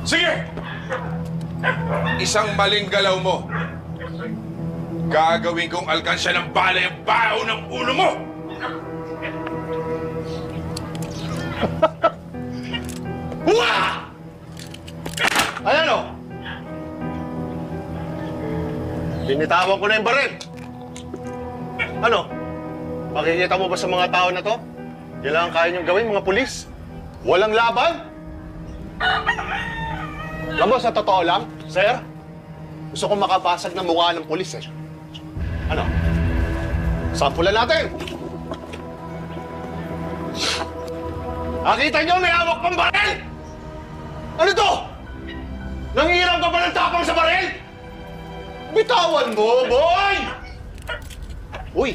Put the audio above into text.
Sige! Isang maling galaw mo. Gagawin kong alkansya ng bala yung baho ng ulo mo! Huwa! Ayan o! Binitawan ko na yung baril. Ano? Makikita mo ba sa mga tao na to? Kailangan kaya niyong gawin, mga pulis? Walang laban? Alam mo, sa totoo lang, sir, gusto kong makabasag ng mukha ng pulis, eh. Ano? Sampulan natin! Nakita niyo, may hawak pang baril! Ano to? Nangihiram ka ba ng tapang sa baril? Bitawan mo, boy! Uy!